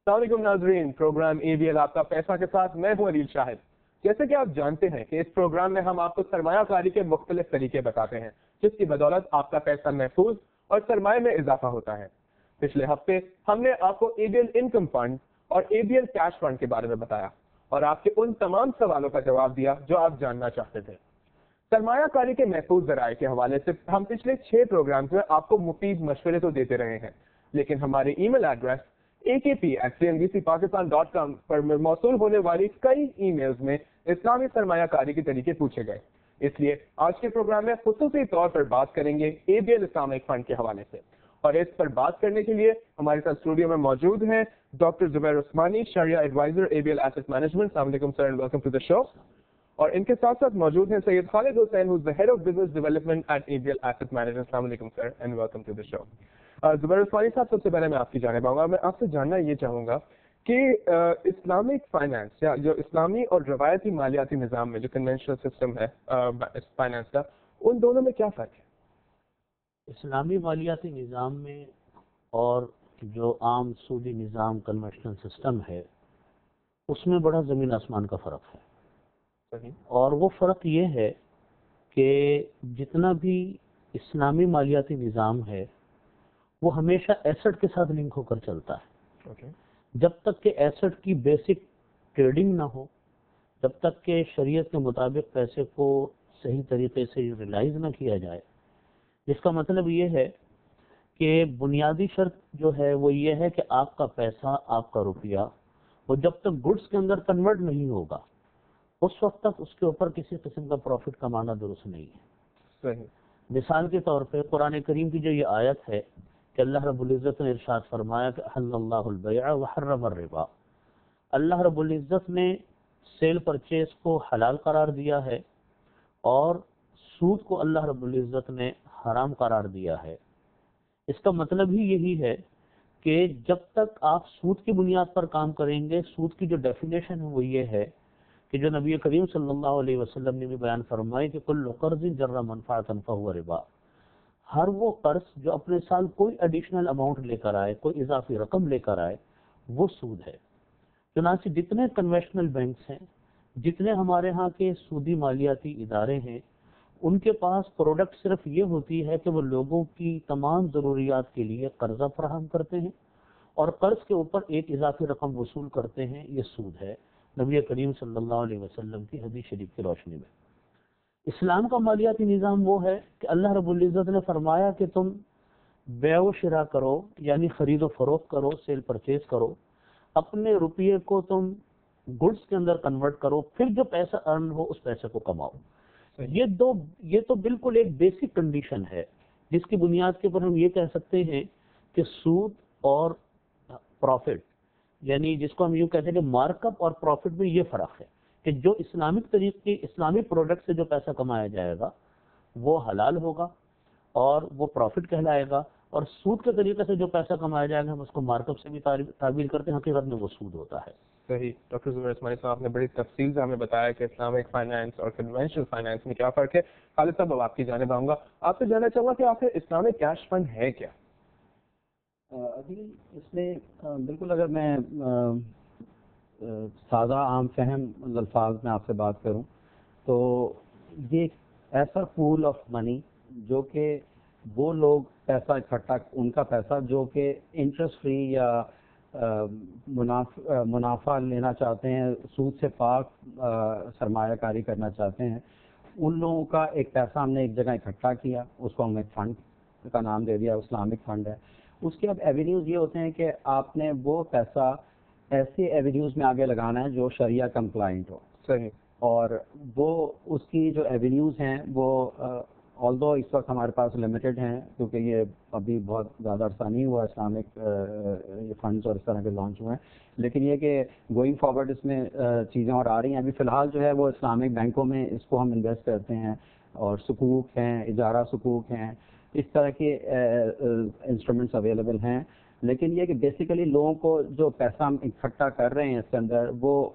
السلام علیکم ناظرین، پروگرام ABL آپ کا پیسہ کے ساتھ میں ہوں علیل شاہد۔ جیسے کہ آپ جانتے ہیں کہ اس پروگرام میں ہم آپ کو سرمایہ کاری کے مختلف طریقے بتاتے ہیں جس کی بدولت آپ کا پیسہ محفوظ اور سرمایہ میں اضافہ ہوتا ہے۔ پچھلے ہفتے ہم نے آپ کو ABL انکم فنڈ اور ABL کیش فنڈ کے بارے میں بتایا اور آپ کے ان تمام سوالوں کا جواب دیا جو آپ جاننا چاہتے تھے۔ سرمایہ کاری کے محفوظ ذرائع کے حوالے سے ہم پچھلے 6 پروگرامز میں آپ کو مفید مشورے تو دیتے رہے ہیں، لیکن ہمارے ای میل ایڈریس akp@cnbcpakistan.com پر موصول ہونے والی کئی ای میلز میں اسلامی سرمایہ کاری کے طریقے پوچھے گئے۔ اس لیے آج کے پروگرام میں خصوصی طور پر بات کریں گے ABL اسلامک فنڈ کے حوالے سے، اور اس پر بات کرنے کے لیے ہمارے ساتھ اسٹوڈیو میں موجود ہیں ڈاکٹر زبیر عثمانی، شرعیہ ایڈوائزر ABL ایسٹ مینجمنٹ۔ السلام علیکم sir and welcome to the show. اور ان کے ساتھ ساتھ موجود ہیں سید Khalid Hussain, who's the head of business development at ABL Asset Management۔ السلام علیکم sir and welcome to the show. Zubair Usmani صاحب، سب سے پہلے میں آپ کی جانب آؤں گا، میں آپ سے جاننا یہ چاہوں گا کہ اسلامک فائنانس یا جو اسلامی اور روایتی مالیاتی نظام میں جو کنونشنل سسٹم ہے فائنانس کا، ان دونوں میں کیا فرق ہے؟ اسلامی مالیاتی نظام میں اور جو عام سودی نظام کنونشنل سسٹم ہے اس میں بڑا زمین آسمان کا فرق ہے۔ صحیح۔ اور وہ فرق یہ ہے کہ جتنا بھی اسلامی مالیاتی نظام ہے وہ ہمیشہ ایسٹ کے ساتھ لنک ہو کر چلتا ہے۔ جب تک کہ ایسٹ کی بیسک ٹریڈنگ نہ ہو، جب تک کہ شریعت کے مطابق پیسے کو صحیح طریقے سے ریلائز نہ کیا جائے، جس کا مطلب یہ ہے کہ بنیادی شرط جو ہے وہ یہ ہے کہ آپ کا پیسہ، آپ کا روپیہ، وہ جب تک گڈس کے اندر کنورٹ نہیں ہوگا اس وقت تک اس کے اوپر کسی قسم کا پروفٹ کمانا درست نہیں ہے۔ صحیح۔ مثال کے طور پہ قرآن کریم کی جو یہ آیت ہے کہ اللہ رب العزت نے ارشاد فرمایا کہ احل اللہ البیع وحرم الربا، اللہ رب العزت نے سیل پرچیز کو حلال قرار دیا ہے اور سود کو اللہ رب العزت نے حرام قرار دیا ہے۔ اس کا مطلب ہی یہی ہے کہ جب تک آپ سود کی بنیاد پر کام کریں گے، سود کی جو ڈیفینیشن ہے وہ یہ ہے کہ جو نبی کریم صلی اللہ علیہ وسلم نے بھی بیان فرمائی کہ کل قرض جر منفعۃ فہو ربا، ہر وہ قرض جو اپنے ساتھ کوئی ایڈیشنل اماؤنٹ لے کر آئے، کوئی اضافی رقم لے کر آئے، وہ سود ہے۔ چنانچہ جتنے کنوینشنل بینکس ہیں، جتنے ہمارے ہاں کے سودی مالیاتی ادارے ہیں، ان کے پاس پروڈکٹ صرف یہ ہوتی ہے کہ وہ لوگوں کی تمام ضروریات کے لیے قرضہ فراہم کرتے ہیں اور قرض کے اوپر ایک اضافی رقم وصول کرتے ہیں، یہ سود ہے نبی کریم صلی اللہ علیہ وسلم کی حدیث شریف کی روشنی میں۔ اسلام کا مالیاتی نظام وہ ہے کہ اللہ رب العزت نے فرمایا کہ تم بیع و شراء کرو، یعنی خرید و فروخت کرو، سیل پرچیز کرو، اپنے روپیے کو تم گڈس کے اندر کنورٹ کرو، پھر جو پیسہ ارن ہو اس پیسے کو کماؤ۔ یہ تو بالکل ایک بیسک کنڈیشن ہے جس کی بنیاد کے اوپر ہم یہ کہہ سکتے ہیں کہ سود اور پروفٹ، یعنی جس کو ہم یوں کہتے ہیں کہ مارک اپ اور پروفٹ میں یہ فرق ہے کہ جو اسلامک طریقے، اسلامی پروڈکٹ سے جو پیسہ کمایا جائے گا وہ حلال ہوگا اور وہ پروفٹ کہلائے گا، اور سود کے طریقے سے جو پیسہ کمایا جائے گا ہم اس کو مارک اپ سے بھی تعبیر کرتے ہیں، حقیقت میں وہ سود ہوتا ہے۔ صحیح۔ ڈاکٹر زبیر عثمانی صاحب، آپ نے بڑی تفصیل سے ہمیں بتایا کہ اسلامک فائنانس اور کنونشنل فائنانس میں کیا فرق ہے۔ خالد صاحب، اب آپ کی جانب آؤں گا، آپ سے جاننا چاہوں گا کہ آخر اسلامک کیش فنڈ ہے کیا؟ ابھی اس میں بالکل اگر میں سادہ عام فہم الفاظ میں آپ سے بات کروں تو یہ ایک ایسا پول آف منی جو کہ وہ لوگ پیسہ اکٹھا، ان کا پیسہ جو کہ انٹرسٹ فری یا منافع لینا چاہتے ہیں، سود سے پاک سرمایہ کاری کرنا چاہتے ہیں، ان لوگوں کا ایک پیسہ ہم نے ایک جگہ اکٹھا کیا، اس کو ہم ایک فنڈ کا نام دے دیا، اسلامک فنڈ ہے۔ اس کے اب ایونیوز یہ ہوتے ہیں کہ آپ نے وہ پیسہ ایسے ایونیوز میں آگے لگانا ہے جو شریعہ کمپلائنٹ ہو۔ صحیح۔ اور وہ اس کی جو ایونیوز ہیں وہ آلدو اس وقت ہمارے پاس لمیٹڈ ہیں کیونکہ یہ ابھی بہت زیادہ عرصہ نہیں ہوا اسلامک فنڈز اور اس طرح کے لانچ ہوئے ہیں، لیکن یہ کہ گوئنگ فارورڈ اس میں چیزیں اور آ رہی ہیں۔ ابھی فی الحال جو ہے وہ اسلامک بینکوں میں اس کو ہم انویسٹ کرتے ہیں، اور سکوک ہیں، اجارہ سکوک ہیں، اس طرح کے انسٹرومنٹس اویلیبل ہیں۔ لیکن یہ کہ بیسیکلی لوگوں کو جو پیسہ ہم اکٹھا کر رہے ہیں اس کے اندر وہ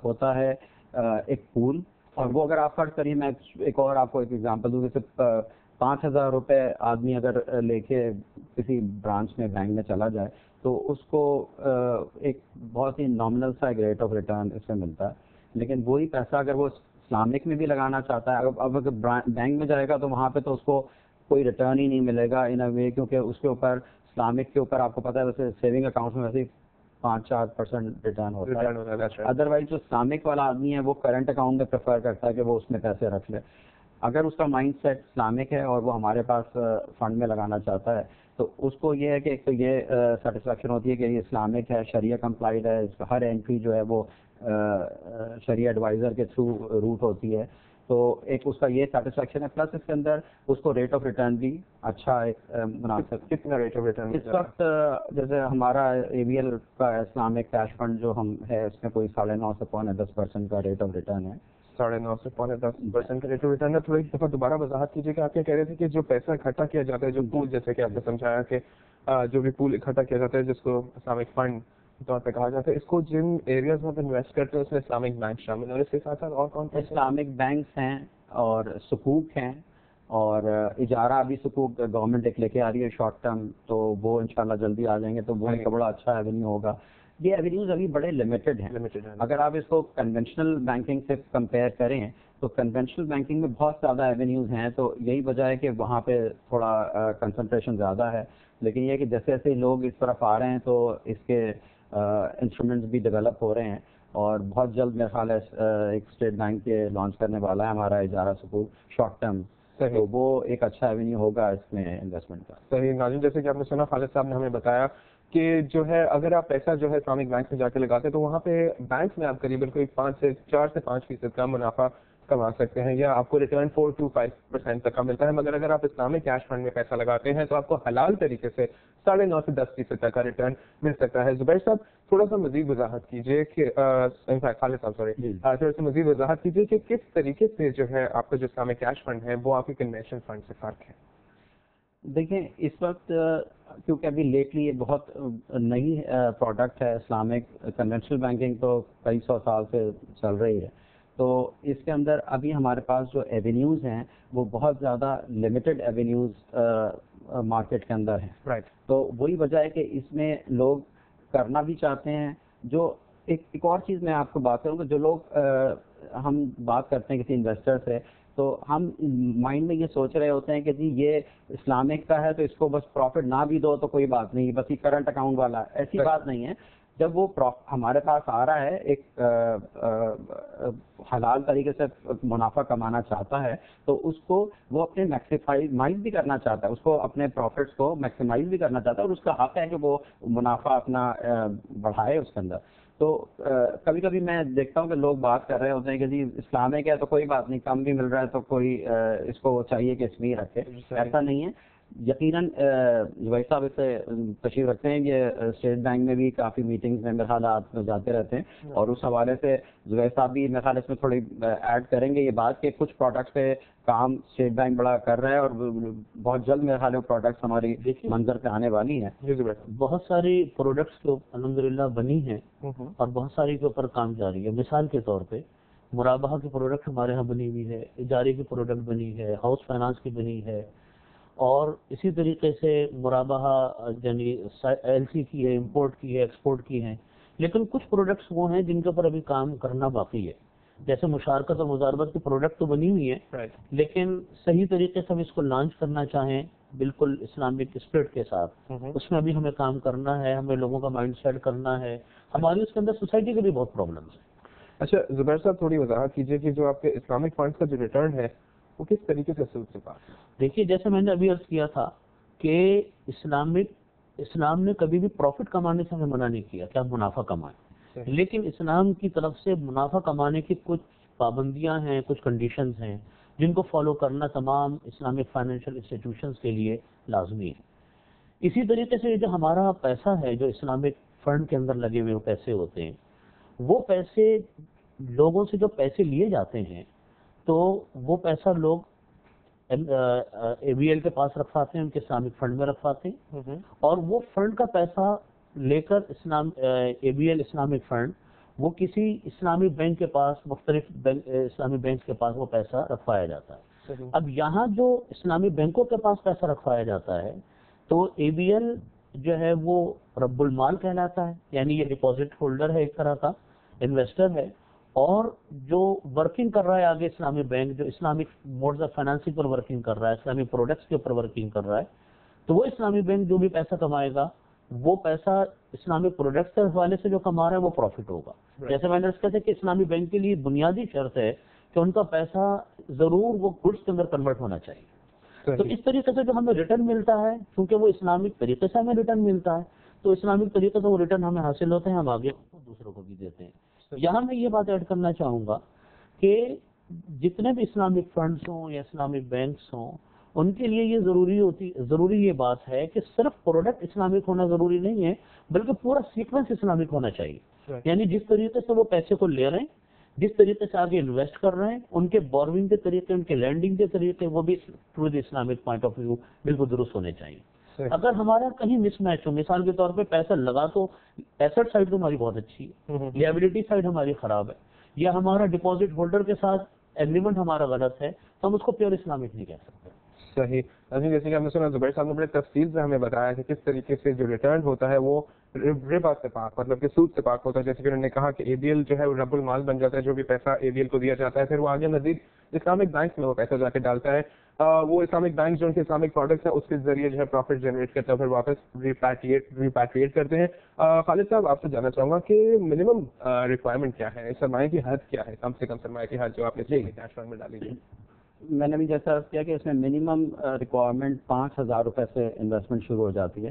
ہوتا ہے ایک پول، اور وہ اگر آپ فرض کریے، میں ایک اور آپ کو ایک ایگزامپل دوں، جیسے 5,000 روپے آدمی اگر لے کے کسی برانچ میں بینک میں چلا جائے تو اس کو ایک بہت ہی نامنل سا ایک ریٹ آف ریٹرن اس میں ملتا ہے. لیکن وہی پیسہ اگر وہ اسلامک میں بھی لگانا چاہتا ہے, اب اگر بینک میں جائے گا تو وہاں پہ تو اس کو کوئی ریٹرن ہی نہیں ملے گا ان اے وے, کیونکہ اس کے اوپر اسلامک کے اوپر آپ کو پتا ہے ویسے سیونگ اکاؤنٹ میں ویسے 5-4% ریٹرن ہوتا ہے. ادروائز جو اسلامک والا آدمی ہے وہ کرنٹ اکاؤنٹ میں پریفر کرتا ہے کہ وہ اس میں پیسے رکھ لے. اگر اس کا مائنڈ سیٹ اسلامک ہے اور وہ ہمارے پاس فنڈ میں لگانا چاہتا ہے تو اس کو یہ ہے کہ ایک تو یہ سیٹسفیکشن ہوتی ہے کہ یہ اسلامک ہے, شریعہ کمپلائڈ ہے, اس کا ہر انٹری جو ہے وہ شریعہ ایڈوائزر کے تھرو روٹ ہوتی ہے. تو ایک اس کا یہ سیٹسفیکشن ہے, پلس اس کے اندر اس کو ریٹ آف ریٹرن بھی اچھا ایک مناسب. کتنا ریٹ آف ریٹرن اس وقت جیسے ہمارا ABL کا اسلامک کیش فنڈ جو ہم ہے اس میں کوئی 9.5 سے 10% کا ریٹ آف ریٹرن ہے. 9.5 سے 10% کا ریٹ آف ریٹرن ہے. تو ایک دفعہ دوبارہ وضاحت کیجیے کہ آپ کیا کہہ رہے تھے کہ جو پیسہ اکٹھا کیا جاتا ہے, جو پول, جیسے کہ آپ نے سمجھایا کہ جو بھی پول اکٹھا کیا جاتا ہے جس کو اسلامک فنڈ طور پہ کہا جاتا ہے, اس کو جن ایریاز میں انویسٹ کرتے ہیں اس میں اسلامک بینک شامل ہے, اور اس کے ساتھ ساتھ اور کون کون اسلامک بینکس ہیں اور سکوک ہیں, اور اجارہ بھی سکوک گورنمنٹ ایک لے کے آ رہی ہے شارٹ ٹرم, تو وہ انشاءاللہ جلدی آ جائیں گے, تو وہ ایک بڑا اچھا ایونیو ہوگا. یہ ایونیوز ابھی بڑے لمیٹڈ ہیں. اگر آپ اس کو کنونشنل بینکنگ سے کمپیئر کریں تو کنونشنل بینکنگ میں بہت زیادہ ایونیوز ہیں, تو یہی وجہ ہے کہ وہاں پہ تھوڑا کنسنٹریشن زیادہ ہے. لیکن یہ کہ جیسے جیسے لوگ اس طرف آ رہے ہیں تو اس کے انسٹرومنٹس بھی ڈیولپ ہو رہے ہیں, اور بہت جلد میرا خیال ہے ایک اسٹیٹ بینک کے لانچ کرنے والا ہے ہمارا اجارہ سکوک شارٹ ٹرم, تو وہ ایک اچھا ایونیو ہوگا اس میں انویسٹمنٹ کا. صحیح ناظرین, جیسے کہ آپ نے سنا خالد صاحب نے ہمیں بتایا کہ جو ہے اگر آپ پیسہ جو ہے اسلامک بینک میں جا کے لگاتے ہیں تو وہاں پہ بینک میں آپ قریباً کوئی 4 سے 5% کا منافع کما سکتے ہیں, یا آپ کو ریٹرن 4 to 5% تک کا ملتا ہے. مگر اگر آپ اسلامک کیش فنڈ میں پیسہ لگاتے ہیں تو آپ کو حلال طریقے سے 9.5 سے 10% تک کا ریٹرن مل سکتا ہے. زبیر صاحب تھوڑا سا مزید وضاحت کیجیے کہ خالد صاحب تھوڑا سا مزید وضاحت کیجیے کہ کس طریقے سے جو ہے آپ کا جو اسلامک کیش فنڈ ہے وہ آپ کے کنونشنل فنڈ سے فرق ہے. دیکھیں اس وقت کیونکہ ابھی لیٹلی یہ بہت نئی پروڈکٹ ہے اسلامک, کنونشنل بینکنگ تو کئی 100 سال سے چل رہی ہے, تو اس کے اندر ابھی ہمارے پاس جو ایونیوز ہیں وہ بہت زیادہ لمیٹڈ ایونیوز مارکیٹ کے اندر ہیں. رائٹ. تو وہی وجہ ہے کہ اس میں لوگ کرنا بھی چاہتے ہیں. جو ایک اور چیز میں آپ کو بات کروں گا, جو لوگ ہم بات کرتے ہیں کسی انویسٹر سے تو ہم مائنڈ میں یہ سوچ رہے ہوتے ہیں کہ جی یہ اسلامک کا ہے تو اس کو بس پروفٹ نہ بھی دو تو کوئی بات نہیں, بس یہ کرنٹ اکاؤنٹ والا ہے. ایسی بات نہیں ہے. جب وہ ہمارے پاس آ رہا ہے ایک حلال طریقے سے منافع کمانا چاہتا ہے تو اس کو وہ اپنے میکسیمائز بھی کرنا چاہتا ہے, اس کو اپنے پروفٹس کو میکسیمائز بھی کرنا چاہتا ہے, اور اس کا حق ہے کہ وہ منافع اپنا بڑھائے اس کے اندر. تو کبھی کبھی میں دیکھتا ہوں کہ لوگ بات کر رہے ہوتے ہیں کہ جی اسلامک ہے تو کوئی بات نہیں, کم بھی مل رہا ہے تو کوئی اس کو چاہیے کہ اس میں ہی رکھے. ایسا نہیں ہے. یقیناً زبیر صاحب اس سے تشریف رکھتے ہیں, یہ اسٹیٹ بینک میں بھی کافی میٹنگز میں میرے خیال آپ جاتے رہتے ہیں, اور اس حوالے سے زبیر صاحب بھی میرے خیال اس میں تھوڑی ایڈ کریں گے یہ بات کہ کچھ پروڈکٹس پہ کام اسٹیٹ بینک بڑا کر رہا ہے, اور بہت جلد میرے خیال ہے پروڈکٹس ہماری منظر پہ آنے والی ہیں. بہت ساری پروڈکٹس تو الحمدللہ بنی ہیں اور بہت ساری کے اوپر کام جاری ہے. مثال کے طور پہ مرابحہ کی پروڈکٹ ہمارے ہاں بنی ہوئی ہے, اجارے کی پروڈکٹ بنی ہے, ہاؤس فائنانس کی بنی ہے, اور اسی طریقے سے مرابحہ یعنی LC کی ہے, امپورٹ کی ہے, ایکسپورٹ کی ہیں. لیکن کچھ پروڈکٹس وہ ہیں جن کے اوپر ابھی کام کرنا باقی ہے. جیسے مشارکت اور مضاربت کی پروڈکٹ تو بنی ہوئی ہے, لیکن صحیح طریقے سے ہم اس کو لانچ کرنا چاہیں بالکل اسلامک اسپرٹ کے ساتھ, اس میں ابھی ہمیں کام کرنا ہے, ہمیں لوگوں کا مائنڈ سیٹ کرنا ہے. ہماری اس کے اندر سوسائٹی کے بھی بہت پرابلمس ہیں. اچھا زبیر صاحب تھوڑی وضاحت کیجیے کہ جو آپ کے اسلامک فنڈ کا جو ریٹرن ہے وہ کس طریقے سے سود سے پاس ہے. دیکھیے جیسے میں نے ابھی عرض کیا تھا کہ اسلام نے کبھی بھی پروفٹ کمانے سے ہمیں منع نہیں کیا کہ آپ منافع کمائیں, لیکن اسلام کی طرف سے منافع کمانے کی کچھ پابندیاں ہیں, کچھ کنڈیشنز ہیں جن کو فالو کرنا تمام اسلامک فائنینشیل انسٹیٹیوشنز کے لیے لازمی ہے. اسی طریقے سے جو ہمارا پیسہ ہے جو اسلامک فنڈ کے اندر لگے ہوئے پیسے ہوتے ہیں, وہ پیسے لوگوں سے جو پیسے لیے جاتے ہیں تو وہ پیسہ لوگ ABL کے پاس رکھواتے ہیں, ان کے اسلامک فنڈ میں رکھواتے ہیں, اور وہ فنڈ کا پیسہ لے کر ABL اسلامک فنڈ وہ کسی اسلامی بینک کے پاس, مختلف اسلامی بینک کے پاس وہ پیسہ رکھوایا جاتا ہے. اب یہاں جو اسلامی بینکوں کے پاس پیسہ رکھوایا جاتا ہے تو ABL جو ہے وہ رب المال کہلاتا ہے، یعنی یہ ڈپازٹ ہولڈر ہے، ایک طرح کا انویسٹر ہے، اور جو ورکنگ کر رہا ہے آگے اسلامی بینک، جو اسلامک موڈز آف فائنانسنگ پر ورکنگ کر رہا ہے، اسلامی پروڈکٹس کے اوپر ورکنگ کر رہا ہے، تو وہ اسلامی بینک جو بھی پیسہ کمائے گا وہ پیسہ اسلامی پروڈکٹس کے حوالے سے جو کما رہا ہے وہ پروفٹ ہوگا. جیسے میں نے کہا تھا کہ اسلامی بینک کے لیے بنیادی شرط ہے کہ ان کا پیسہ ضرور وہ گڈس کے اندر کنورٹ ہونا چاہیے. تو اس طریقے سے جو ہمیں ریٹرن ملتا ہے، کیونکہ وہ اسلامک طریقے سے ہمیں ریٹرن ملتا ہے، تو اسلامک طریقے سے وہ ریٹرن ہمیں حاصل ہوتے ہیں، ہم آگے دوسروں کو بھی دیتے ہیں. یہاں میں یہ بات ایڈ کرنا چاہوں گا کہ جتنے بھی اسلامک فنڈز ہوں یا اسلامک بینکس ہوں، ان کے لیے یہ ضروری یہ بات ہے کہ صرف پروڈکٹ اسلامک ہونا ضروری نہیں ہے، بلکہ پورا سیکوینس اسلامک ہونا چاہیے. یعنی جس طریقے سے وہ پیسے کو لے رہے ہیں، جس طریقے سے آگے انویسٹ کر رہے ہیں، ان کے بوروئنگ کے طریقے، ان کے لینڈنگ کے طریقے، وہ بھی through the Islamic point of view بالکل درست ہونے چاہیے. اگر ہمارا کہیں مس میچ ہو، مثال کے طور پہ پیسہ لگا تو ایسٹ سائڈ تو ہماری بہت اچھی ہے، لیبلٹی سائڈ ہماری خراب ہے، یا ہمارا ڈپازٹ ہولڈر کے ساتھ ایگریمنٹ ہمارا غلط ہے، تو ہم اس کو پیور اسلامک نہیں کہہ سکتے. صحیح. جیسے کہ ہم نے سنا زبیر صاحب نے بڑے تفصیل سے ہمیں بتایا کہ کس طریقے سے جو ریٹرن ہوتا ہے وہ ربا سے پاک، مطلب کہ سود سے پاک ہوتا ہے. جیسے کہ انہوں نے کہا کہ اے بی ایل جو ہے وہ رب المال بن جاتا ہے، جو بھی پیسہ اے بی ایل کو دیا جاتا ہے پھر وہ آگے مزید اسلامک بینک میں وہ پیسہ جا کے ڈالتا ہے. وہ اسلامک بینک جو ان کے اسلامک پروڈکٹس ہیں اس کے ذریعے جو ہے پروفٹ جنریٹ کرتا ہے، پھر واپس ریپیٹریٹ کرتے ہیں. خالد صاحب آپ سے جاننا چاہوں گا کہ منیمم ریکوائرمنٹ کیا ہے، سرمایہ کی حد کیا ہے، کم سے کم سرمایہ کی حد جو آپ نے کیش فنڈ میں ڈالی ہے؟ میں نے بھی جیسا کیا کہ اس میں منیمم ریکوائرمنٹ 5,000 روپے سے انویسٹمنٹ شروع ہو جاتی ہے.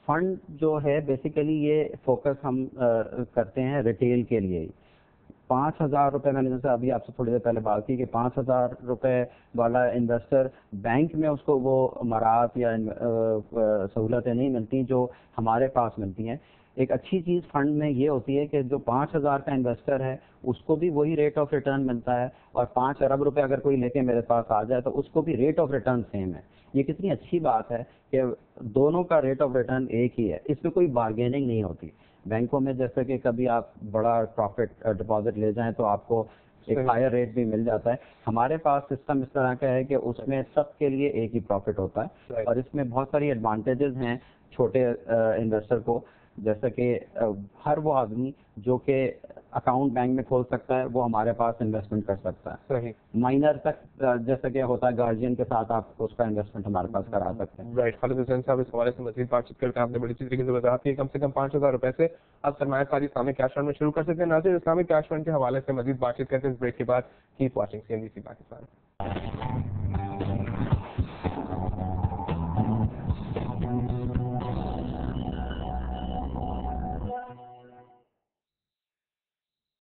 فنڈ جو ہے بیسیکلی یہ فوکس ہم کرتے ہیں ریٹیل کے لیے ہی. 5,000 روپے میں نے جیسے ابھی آپ سے تھوڑی دیر پہلے بات کی کہ 5,000 روپے والا انویسٹر بینک میں اس کو وہ مراعات یا سہولتیں نہیں ملتی جو ہمارے پاس ملتی ہیں. ایک اچھی چیز فنڈ میں یہ ہوتی ہے کہ جو 5,000 کا انویسٹر ہے اس کو بھی وہی ریٹ آف ریٹرن ملتا ہے، اور 5 ارب روپے اگر کوئی لے کے میرے پاس آ جائے تو اس کو بھی ریٹ آف ریٹرن سیم ہے. یہ کتنی اچھی بات ہے کہ دونوں کا ریٹ آف ریٹرن ایک ہی ہے، اس میں کوئی بارگیننگ نہیں ہوتی. بینکوں میں جیسے کہ کبھی آپ بڑا پروفٹ ڈپازٹ لے جائیں تو آپ کو ایک ہائر ریٹ بھی مل جاتا ہے. ہمارے پاس سسٹم اس طرح کا ہے کہ اس میں سب کے لیے ایک ہی پروفٹ ہوتا ہے، اور اس میں بہت ساری ایڈوانٹیجز ہیں چھوٹے انویسٹر کو. جیسے کہ ہر وہ آدمی جو کہ اکاؤنٹ بینک میں کھول سکتا ہے وہ ہمارے پاس انویسٹمنٹ کر سکتا ہے. صحیح. مائنر تک جیسے کہ ہوتا ہے گارجین کے ساتھ آپ اس کا انویسٹمنٹ ہمارے پاس کرا سکتے ہیں. رائٹ. خالد حسین صاحب اس حوالے سے مزید بات چیت کر کے آپ نے بڑی طریقے سے وضاحت کی. کم سے کم 5,000 روپے سے آپ سرمایہ کاری اسلامک کیش فنڈ میں شروع کر سکتے ہیں. ناظرین اسلامک کیش فنڈ کے حوالے سے مزید بات چیت کرتے ہیں اس بریک کے بعد. Keep watching CNBC Pakistan.